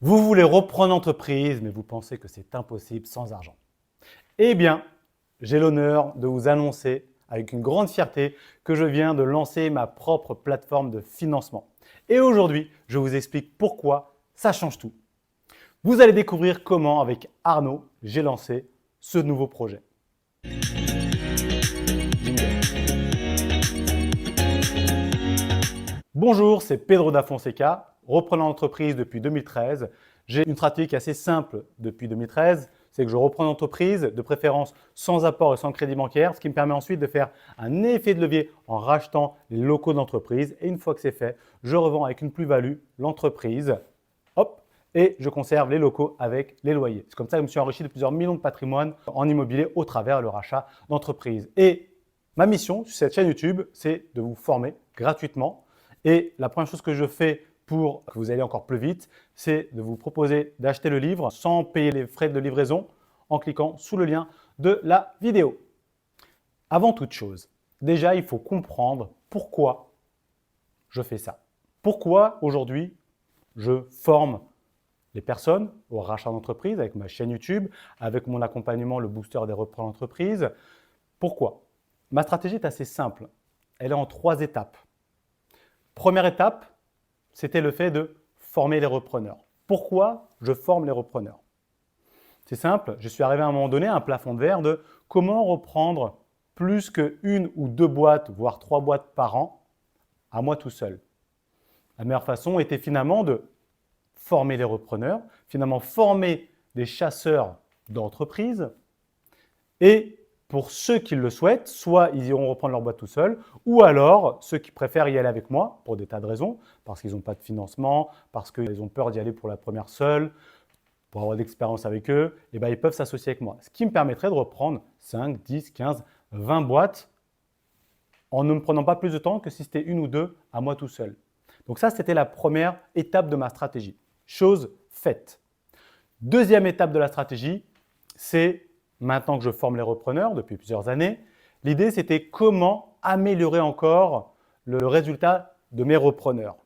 Vous voulez reprendre l'entreprise, mais vous pensez que c'est impossible sans argent. Eh bien, j'ai l'honneur de vous annoncer avec une grande fierté que je viens de lancer ma propre plateforme de financement. Et aujourd'hui, je vous explique pourquoi ça change tout. Vous allez découvrir comment, avec Arnaud, j'ai lancé ce nouveau projet. Bonjour, c'est Pedro da Fonseca, reprenant l'entreprise depuis 2013. J'ai une stratégie assez simple depuis 2013, c'est que je reprends l'entreprise, de préférence sans apport et sans crédit bancaire, ce qui me permet ensuite de faire un effet de levier en rachetant les locaux d'entreprise. Et une fois que c'est fait, je revends avec une plus-value l'entreprise, hop, et je conserve les locaux avec les loyers. C'est comme ça que je me suis enrichi de plusieurs millions de patrimoine en immobilier au travers le rachat d'entreprises. Et ma mission sur cette chaîne YouTube, c'est de vous former gratuitement. Et la première chose que je fais pour que vous alliez encore plus vite, c'est de vous proposer d'acheter le livre sans payer les frais de livraison en cliquant sous le lien de la vidéo. Avant toute chose, déjà, il faut comprendre pourquoi je fais ça. Pourquoi aujourd'hui je forme les personnes au rachat d'entreprise avec ma chaîne YouTube, avec mon accompagnement, le booster des repreneurs d'entreprise. Pourquoi? Ma stratégie est assez simple. Elle est en 3 étapes. Première étape, c'était le fait de former les repreneurs. Pourquoi je forme les repreneurs? C'est simple, je suis arrivé à un moment donné à un plafond de verre de comment reprendre plus qu'une ou 2 boîtes, voire 3 boîtes par an, à moi tout seul. La meilleure façon était finalement de former les repreneurs, finalement former des chasseurs d'entreprise et pour ceux qui le souhaitent, soit ils iront reprendre leur boîte tout seuls, ou alors ceux qui préfèrent y aller avec moi pour des tas de raisons, parce qu'ils n'ont pas de financement, parce qu'ils ont peur d'y aller pour la première seule, pour avoir d'expérience avec eux, et bien ils peuvent s'associer avec moi. Ce qui me permettrait de reprendre 5, 10, 15, 20 boîtes en ne me prenant pas plus de temps que si c'était une ou deux à moi tout seul. Donc ça, c'était la première étape de ma stratégie. Chose faite. Deuxième étape de la stratégie, c'est maintenant que je forme les repreneurs depuis plusieurs années, l'idée c'était comment améliorer encore le résultat de mes repreneurs.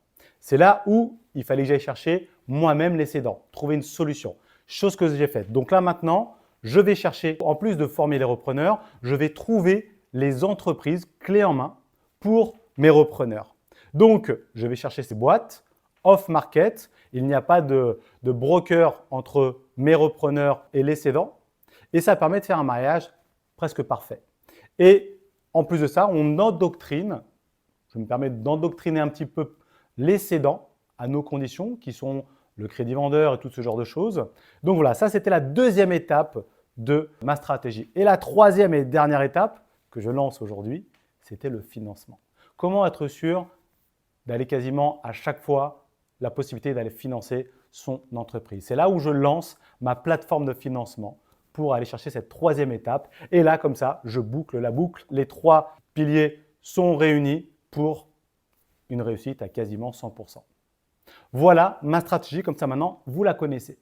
C'est là où il fallait que j'aille chercher moi-même les cédants, trouver une solution, chose que j'ai faite. Donc là maintenant, je vais chercher, en plus de former les repreneurs, je vais trouver les entreprises clés en main pour mes repreneurs. Donc, je vais chercher ces boîtes off-market. Il n'y a pas de broker entre mes repreneurs et les cédants. Et ça permet de faire un mariage presque parfait. Et en plus de ça, on endoctrine, je me permets d'endoctriner un petit peu les cédants à nos conditions qui sont le crédit vendeur et tout ce genre de choses. Donc voilà, ça c'était la deuxième étape de ma stratégie. Et la troisième et dernière étape que je lance aujourd'hui, c'était le financement. Comment être sûr d'aller quasiment à chaque fois la possibilité d'aller financer son entreprise. C'est là où je lance ma plateforme de financement pour aller chercher cette troisième étape. Et là, comme ça, je boucle la boucle. Les 3 piliers sont réunis pour une réussite à quasiment 100%. Voilà ma stratégie, comme ça maintenant, vous la connaissez.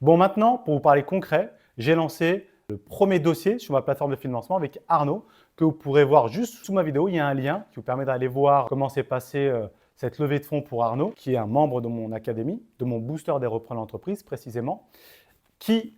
Bon, maintenant, pour vous parler concret, j'ai lancé le premier dossier sur ma plateforme de financement avec Arnaud, que vous pourrez voir juste sous ma vidéo. Il y a un lien qui vous permet d'aller voir comment s'est passé cette levée de fonds pour Arnaud, qui est un membre de mon académie, de mon booster des repreneurs d'entreprise précisément, qui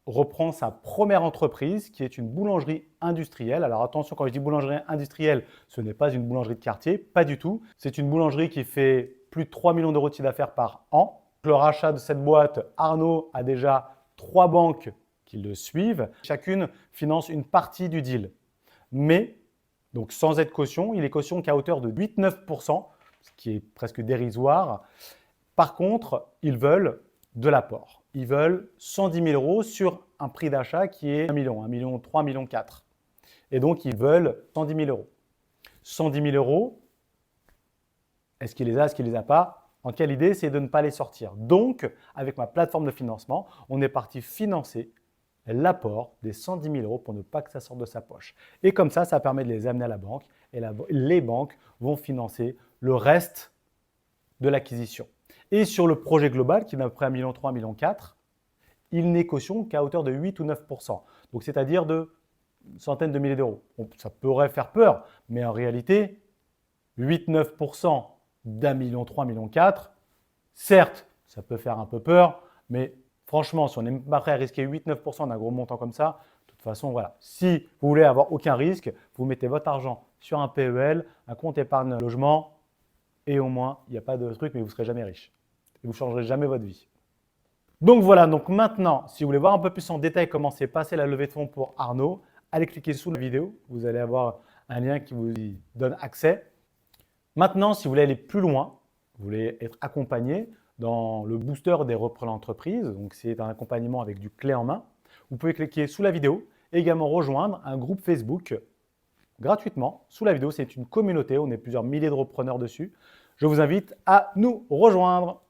reprend sa première entreprise qui est une boulangerie industrielle. Alors attention, quand je dis boulangerie industrielle, ce n'est pas une boulangerie de quartier, pas du tout. C'est une boulangerie qui fait plus de 3 millions d'euros de chiffre d'affaires par an. Le rachat de cette boîte, Arnaud a déjà 3 banques qui le suivent. Chacune finance une partie du deal. Mais, donc sans être caution, il est caution qu'à hauteur de 8-9%, ce qui est presque dérisoire. Par contre, ils veulent de l'apport. Ils veulent 110 000 euros sur un prix d'achat qui est 1 million, 1 million 3, 1 million 4. Et donc, ils veulent 110 000 euros. 110 000 euros, est-ce qu'il les a, est-ce qu'il ne les a pas? En quelle idée, c'est de ne pas les sortir. Donc, avec ma plateforme de financement, on est parti financer l'apport des 110 000 euros pour ne pas que ça sorte de sa poche. Et comme ça permet de les amener à la banque et les banques vont financer le reste de l'acquisition. Et sur le projet global, qui est d'à peu près 1 million 3, 1 million 4, il n'est caution qu'à hauteur de 8 ou 9%. Donc, c'est-à-dire de centaines de milliers d'euros. Ça pourrait faire peur, mais en réalité, 8-9% d'1 million 3, 1 million 4, certes, ça peut faire un peu peur, mais franchement, si on n'est pas prêt à risquer 8-9% d'un gros montant comme ça, de toute façon, voilà. Si vous voulez avoir aucun risque, vous mettez votre argent sur un PEL, un compte épargne logement, et au moins, il n'y a pas de truc, mais vous ne serez jamais riche. Et vous ne changerez jamais votre vie. Donc voilà, donc maintenant, si vous voulez voir un peu plus en détail comment s'est passé la levée de fonds pour Arnaud, allez cliquer sous la vidéo. Vous allez avoir un lien qui vous y donne accès. Maintenant, si vous voulez aller plus loin, vous voulez être accompagné dans le booster des repreneurs d'entreprise, donc c'est un accompagnement avec du clé en main, vous pouvez cliquer sous la vidéo et également rejoindre un groupe Facebook gratuitement. Sous la vidéo, c'est une communauté, on est plusieurs milliers de repreneurs dessus. Je vous invite à nous rejoindre.